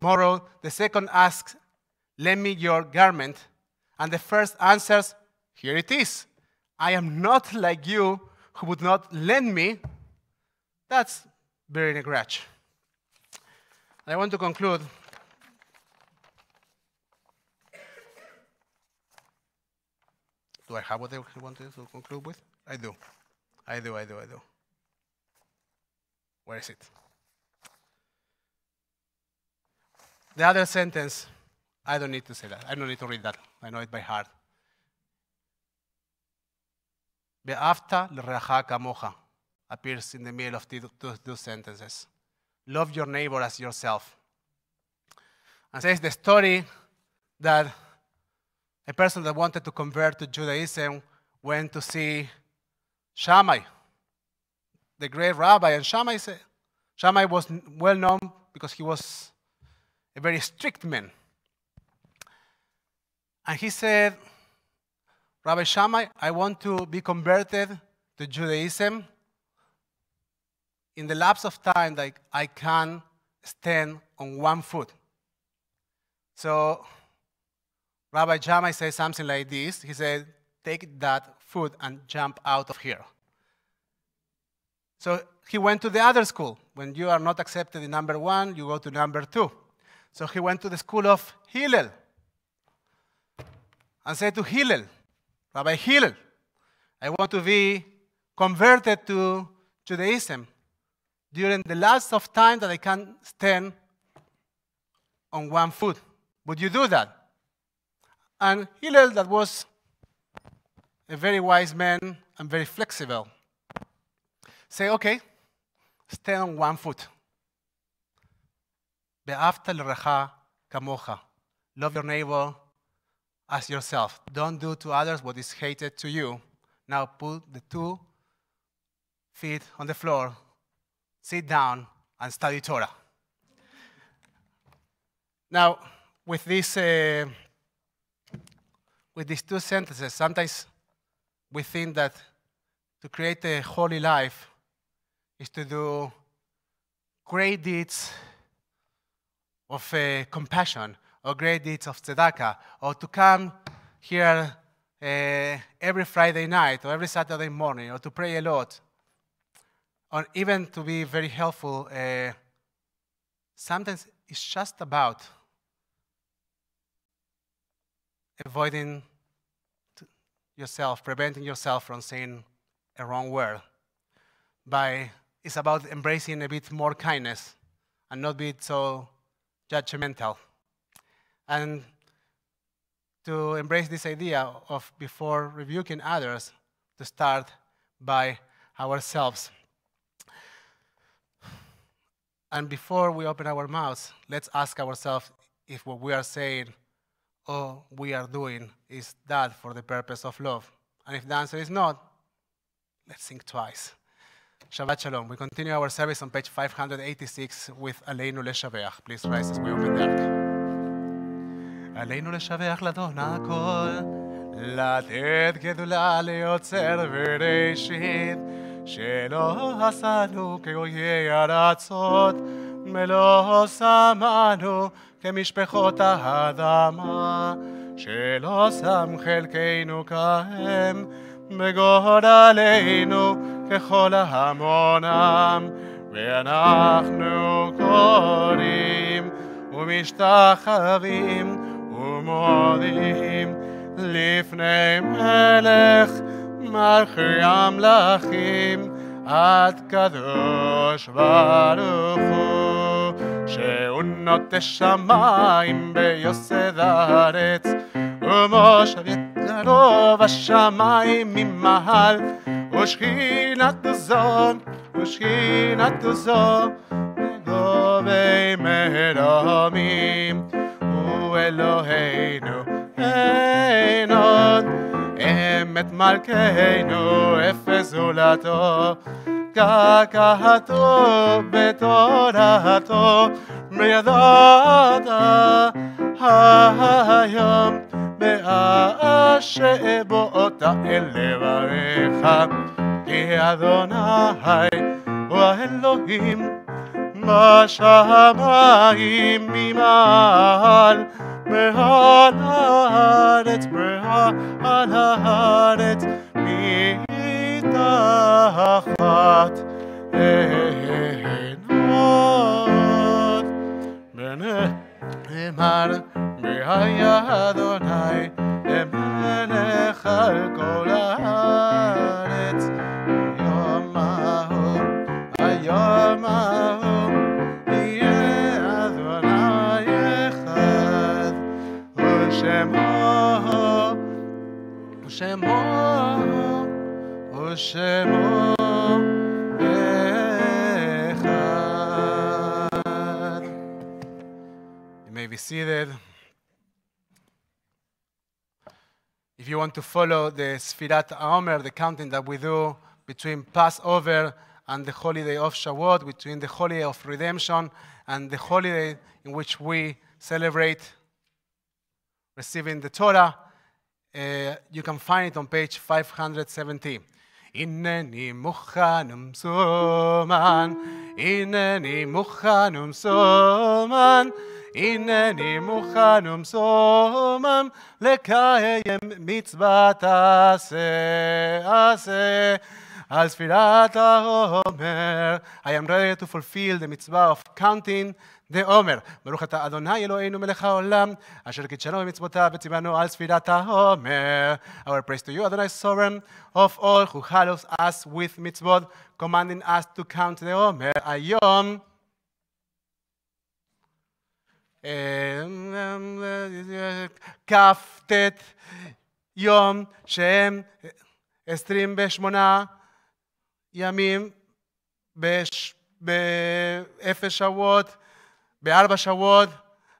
morrow, the second asks, lend me your garment, and the first answers, here it is. I am not like you who would not lend me. That's bearing a grudge. I want to conclude. Do I have what I wanted to conclude with? I do. Where is it? The other sentence, I don't need to say that. I don't need to read that. I know it by heart. Ve'afta l'reacha kamocha appears in the middle of two sentences. Love your neighbor as yourself. And says the story that a person that wanted to convert to Judaism went to see Shammai, the great rabbi. And Shammai was well known because he was a very strict man. And he said, Rabbi Shammai, I want to be converted to Judaism in the lapse of time that I can stand on one foot. So Rabbi Shammai said something like this. He said, take that foot and jump out of here. So he went to the other school. When you are not accepted in number one, you go to number two. So he went to the school of Hillel and said to Hillel, Rabbi Hillel, I want to be converted to Judaism during the last of time that I can stand on one foot. Would you do that? And Hillel, that was a very wise man and very flexible, say, okay, stand on one foot. ואהבת לרעך כמוך. Love your neighbor as yourself. Don't do to others what is hated to you. Now put the 2 feet on the floor, sit down, and study Torah. Now, with these 2 sentences, sometimes we think that to create a holy life is to do great deeds of compassion, or great deeds of tzedakah, or to come here every Friday night, or every Saturday morning, or to pray a lot, or even to be very helpful. Sometimes it's just about avoiding yourself, preventing yourself from saying a wrong word. It's about embracing a bit more kindness and not be so judgmental. And to embrace this idea of, before rebuking others, to start by ourselves. And before we open our mouths, let's ask ourselves if what we are saying or we are doing is that for the purpose of love. And if the answer is not, let's think twice. Shabbat Shalom. We continue our service on page 586 with Aleinu Leshaveach. Please rise as we open the ark. Aleinu Leshaveach לאדון הכל, לתת גדולה ליוצר בראשית, שלא עשנו כגויי ארצות, ולא שמנו כמשפחות האדמה, שלא שם חלקנו כהם, בגורלנו ככל ההמונם, ואנחנו קוראים ומשתחווים ומודים לפני מלך מלכי המלכים, עד קדוש ברוך הוא, שהוא נוטה שמיים ביוסד הארץ, ומושב ידו בשמיים ממעל, ושכינתו זו בגובי מרמים, הוא אלוהינו אין עוד, אמת מלכנו אפס זולתו, ככתוב בתורתו, וידעת היום בהשבעת אל לבריך, כי אדוני הוא האלוהים בשמיים ממעל, מעל הארץ מתחת עינות. ונאמר והיה אדוני למלך על כל הארץ, היום ההוא יהיה אדוני אחד, ושמו אחד. You may be seated. If you want to follow the Sfirat HaOmer, the counting that we do between Passover and the holiday of Shavuot, between the holiday of redemption and the holiday in which we celebrate receiving the Torah, you can find it on page 570. Inneni mukhanum suman, inneni mukhanum suman, inneni mukhanum suman, lekayem mitzvat aseh. Al Sfirat HaOmer, I am ready to fulfill the mitzvah of counting the Omer. Baruch atah Adonai Eloheinu melech haolam, asher kitshanu b'mitzvotav v'tzivanu al Sfirat HaOmer. Our praise to you, Adonai, sovereign of all, who hallows us with mitzvot, commanding us to count the Omer. Ayom כ"ט יום שהם 28 ימים באפס שבועות, ב4 שבועות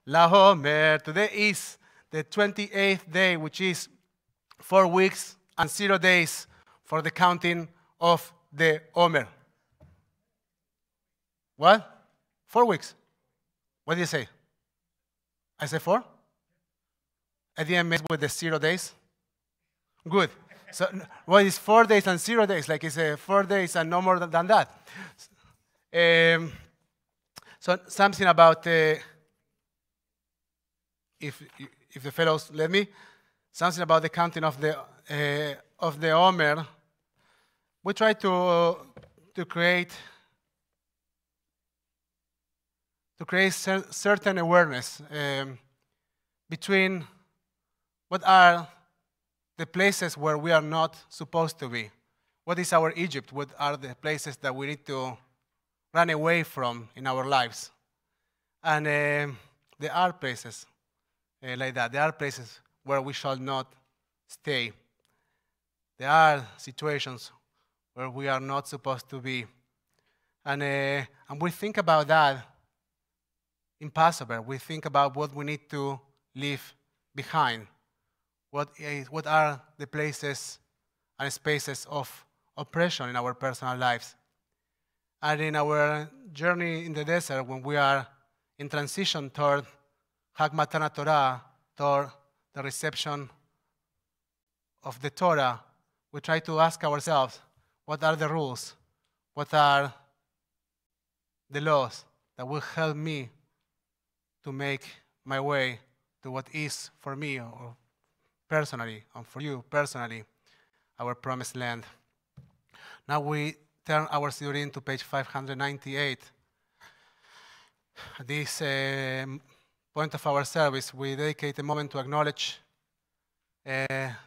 לעומר. Today is the 28th day, which is 4 weeks and 0 days for the counting of the Omer. What? 4 weeks. What did you say? I said 4? I didn't mess with the 0 days? Good. So what is 4 days and 0 days? Like it's 4 days and no more than that. So something about, if the fellows let me, something about the counting of the Omer. We try to create certain awareness between what are the places where we are not supposed to be. What is our Egypt? What are the places that we need to run away from in our lives? And there are places like that. There are places where we shall not stay. There are situations where we are not supposed to be. And we think about that in Passover. We think about what we need to leave behind. What are the places and spaces of oppression in our personal lives? And in our journey in the desert, when we are in transition toward Hag Matan Torah, toward the reception of the Torah, we try to ask ourselves, what are the rules? What are the laws that will help me to make my way to what is for me or personally, and for you personally, our promised land? Now we turn our Sidurim to page 598. At this point of our service, we dedicate a moment to acknowledge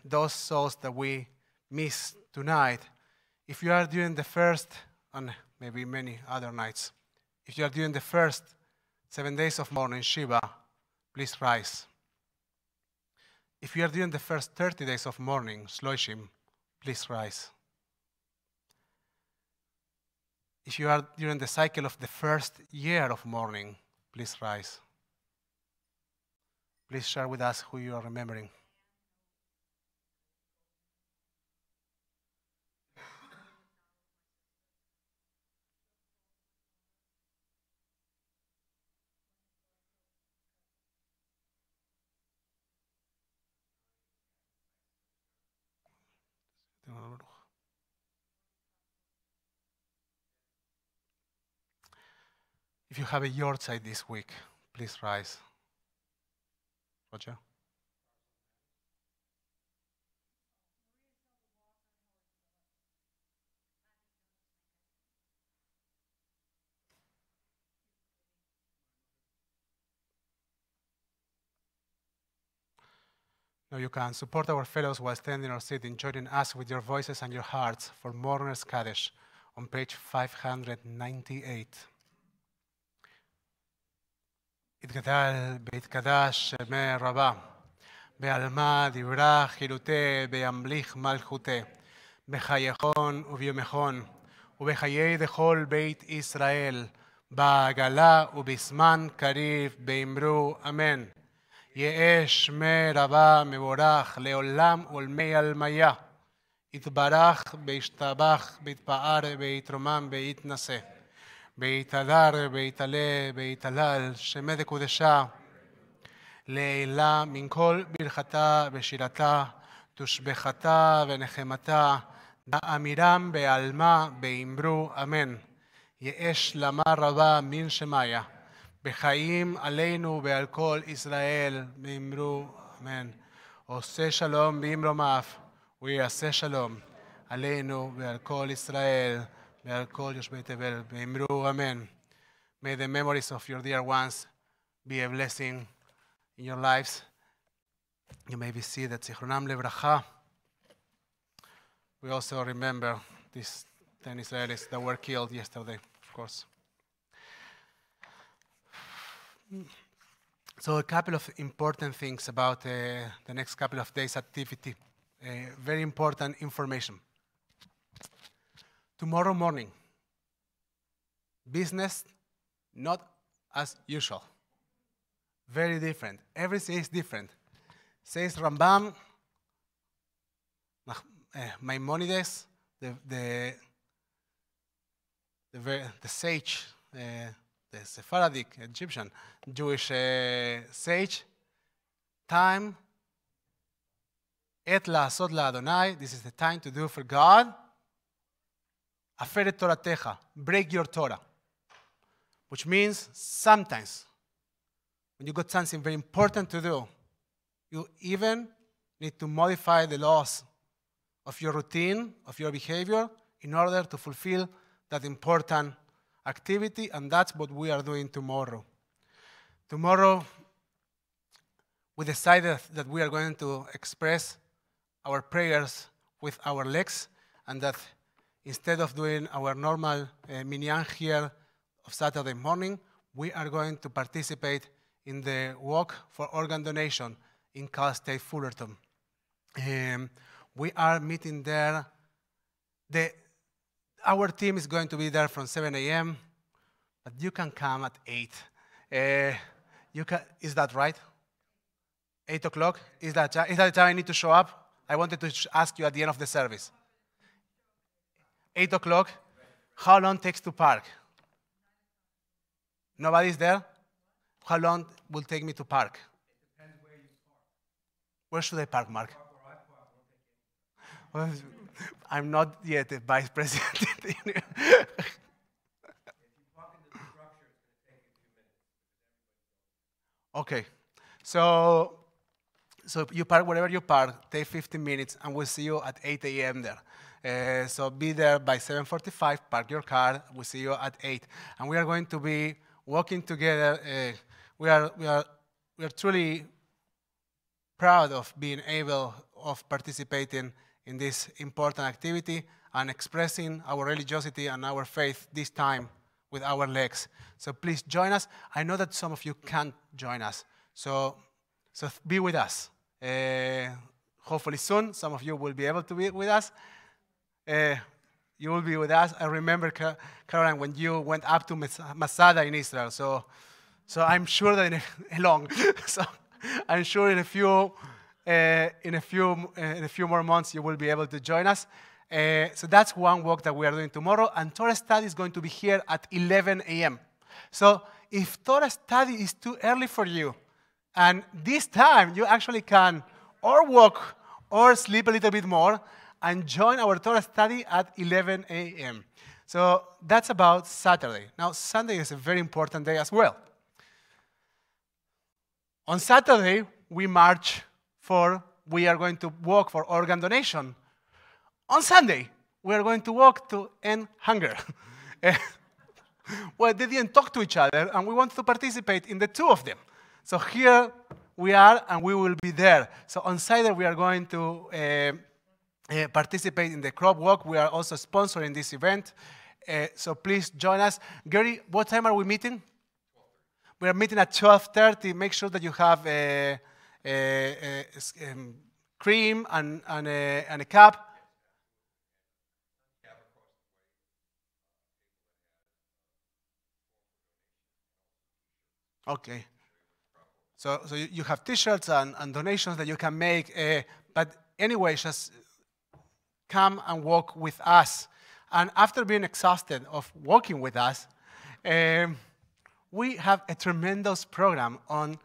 those souls that we miss tonight. If you are during the first, and maybe many other nights, if you are during the first 7 days of mourning, Shiva, please rise. If you are during the first 30 days of mourning, Shloshim, please rise. If you are during the cycle of the first year of mourning, please rise. Please share with us who you are remembering. If you have a yahrzeit this week, please rise. Roger? Now you can support our fellows while standing or sitting, joining us with your voices and your hearts for Mourners Kaddish on page 598. יתגדל ויתקדש שמי רבה, בעלמא דברה חילותי, בימליך מלכותי, בחייכון וביומכון, ובחיי דכל בית ישראל, בעגלה ובזמן קריב, באמרו אמן. יהא שמי רבה מבורך לעולם ולמי עלמיה, יתברך וישתבח ויתפאר ויתרומם ויתנשא. ויתהדר ויתעלה ויתהלל שמי דקודשה לעילה מן כל ברכתה ושירתה תושבחתה ונחמתה דאמירם בעלמא באמרו אמן. יהא שלמה רבה מן שמיה בחיים עלינו ועל כל ישראל באמרו אמן. עושה שלום במרומיו ויעשה שלום עלינו ועל כל ישראל ועל כל יושבי תבל באמרו אמן. May the memories of your dear ones be a blessing in your lives. You may be seated. Zichronam levracha. We also remember these 10 Israelis that were killed yesterday, of course. So a couple of important things about the next couple of days' activity. Very important information. Tomorrow morning, business not as usual. Very different. Everything is different. Says Rambam, Maimonides, the sage, the Sephardic Egyptian Jewish sage, time, et la'asot la'Adonai, this is the time to do for God, aferet Toratecha, break your Torah, which means sometimes when you got something very important to do, you even need to modify the laws of your routine, of your behavior, in order to fulfill that important activity, and that's what we are doing tomorrow. Tomorrow, we decided that we are going to express our prayers with our legs, and that instead of doing our normal minyan here of Saturday morning, we are going to participate in the walk for organ donation in Cal State Fullerton. We are meeting there. Our team is going to be there from 7 a.m., but you can come at 8. Is that right? 8 o'clock? Is that the time I need to show up? I wanted to ask you at the end of the service. 8 o'clock? How long takes to park? Nobody's there? How long will take me to park? It depends where you park. Where should I park, Mark? Park where I park, won't take any. Well, I'm not yet a vice president. If you park in the structure, it's going to take you 2 minutes. Okay. So you park wherever you park, take 15 minutes, and we'll see you at 8 a.m. there. So be there by 7:45, park your car, we'll see you at 8. And we are going to be walking together. We are truly proud of being able of participating in this important activity and expressing our religiosity and our faith this time with our legs. So please join us. I know that some of you can't join us, so be with us. Hopefully soon, some of you will be able to be with us. You will be with us. I remember, Caroline, when you went up to Masada in Israel. So I'm sure that I'm sure in a few more months you will be able to join us. So that's one walk that we are doing tomorrow. And Torah study is going to be here at 11 a.m. So if Torah study is too early for you, and this time you actually can or walk or sleep a little bit more and join our Torah study at 11 a.m. So that's about Saturday. Now, Sunday is a very important day as well. On Saturday, we are going to walk for organ donation. On Sunday, we are going to walk to end hunger. Well, they didn't talk to each other, and we want to participate in the two of them. So here we are, and we will be there. So on Saturday, we are going to participate in the crop walk. We are also sponsoring this event. So please join us. Gary, what time are we meeting? 12:30. We are meeting at 12:30. Make sure that you have cream and a cup. Okay. So you have T-shirts and donations that you can make. But anyway, just come and walk with us. And after being exhausted of walking with us, we have a tremendous program on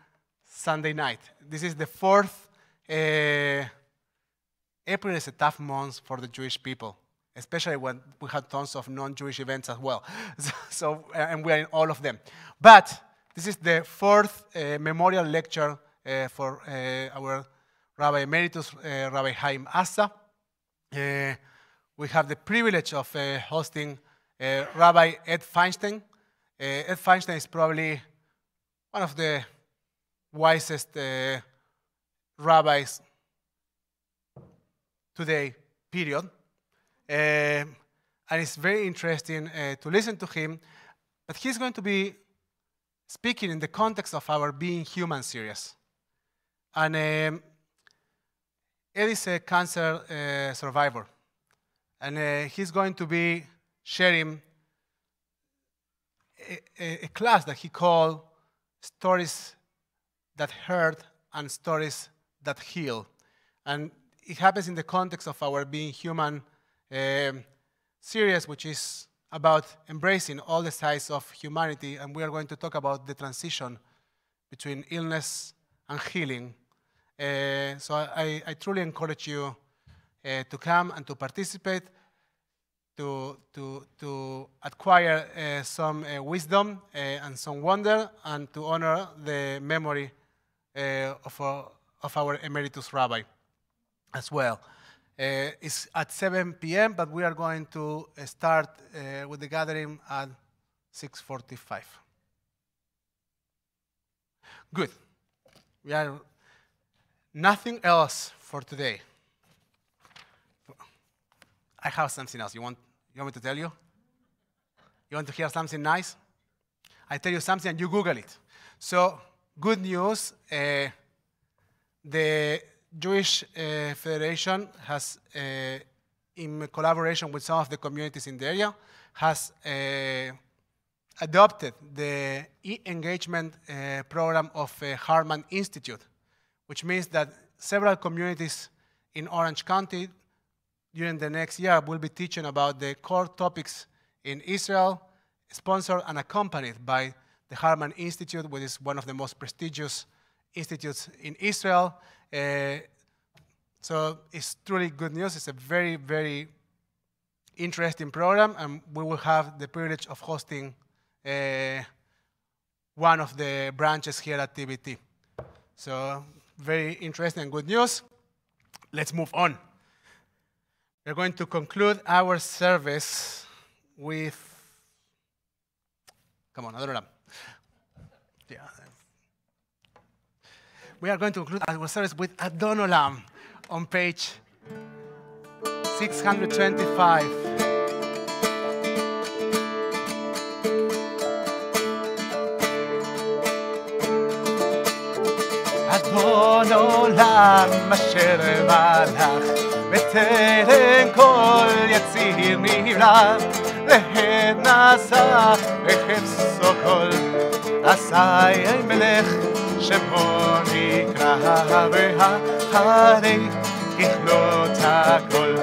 Sunday night. This is the 4th. April is a tough month for the Jewish people, especially when we have tons of non-Jewish events as well. And we are in all of them. But this is the 4th memorial lecture for our Rabbi Emeritus, Rabbi Chaim Assa. We have the privilege of hosting Rabbi Ed Feinstein. Ed Feinstein is probably one of the wisest rabbis today, period. And it's very interesting to listen to him. But he's going to be speaking in the context of our Being Human series. And Ed is a cancer survivor. And he's going to be sharing a class that he called Stories That Hurt and Stories That Heal. And it happens in the context of our Being Human series, which is about embracing all the sides of humanity. And we are going to talk about the transition between illness and healing. So I truly encourage you to come and to participate, to acquire some wisdom and some wonder, and to honor the memory of our emeritus rabbi as well. It's at 7 p.m., but we are going to start with the gathering at 6:45. Good. We are nothing else for today. I have something else. You want me to tell you? You want to hear something nice? I tell you something and you Google it. So, good news. The Jewish Federation has, in collaboration with some of the communities in the area, has adopted the e-engagement program of Harman Institute, which means that several communities in Orange County during the next year will be teaching about the core topics in Israel, sponsored and accompanied by the Harman Institute, which is one of the most prestigious institutes in Israel. So it's truly good news. It's a very, very interesting program, and we will have the privilege of hosting one of the branches here at TBT. So very interesting and good news. Let's move on. We're going to conclude our service with, come on, Adoram. Yeah. We are going to conclude our service with Adon Olam on page 625. Adon Olam asher malach בטרם כל יציר נברא, להד נעשה בחפצו כל, עשי מלך שמו נקרא, והרי ככלות הכל.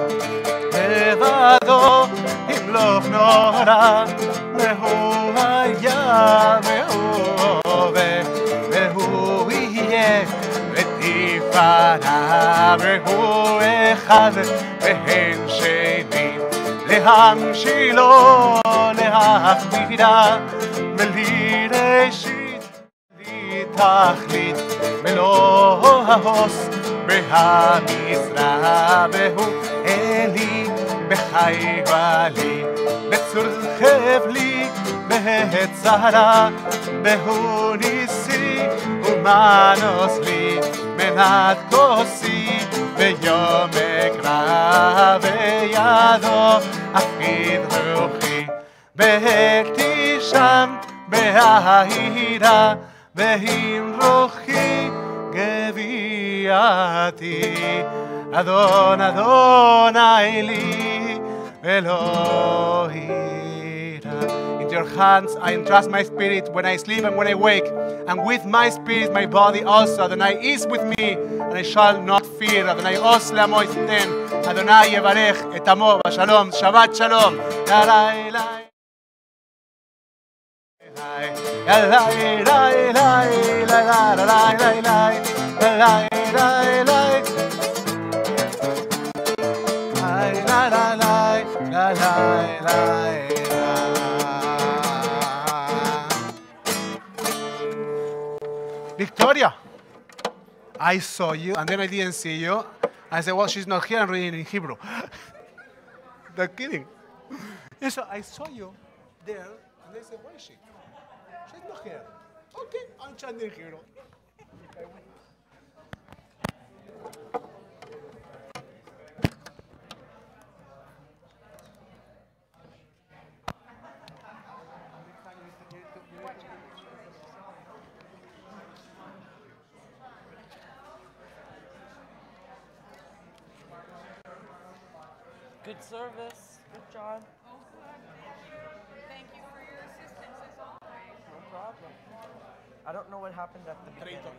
לבדו ימלוך נורא, והוא היה והוא הווה, והוא יהיה ותפארה, והוא אחד והן שני, להמשילו, להכבידה, בלי ראשית, בלי תכלית, ולא ההוס בהמשרה, והוא אלי בחי גלי, בצור חבלי, בהצהרה, והוא ניסי ומנוס לי, מנת כוסי ויום אקרא בידו אפיד רוחי, בהקדישם בהירה, ועם רוחי גביעתי, אדון אדוני לי אלוהי. Into your hands I entrust my spirit when I sleep and when I wake, and with my spirit my body also. Adonai is with me, and I shall not fear. Adonai os le'amo yiten, Adonai yevarech et amo b'shalom. Shabbat shalom. Yalai lai. Yalai lai lai lai lai lai lai lai lai lai. La la la la la la. Victoria, I saw you, and then I didn't see you. I said, well, she's not here, I'm reading in Hebrew. They're kidding. And so I saw you there, and they said, where is she? She's not here. Okay, I'm chanting Hebrew. Good service. Good job. Thank you for your assistance as always. No problem. I don't know what happened at the beginning. Traitor.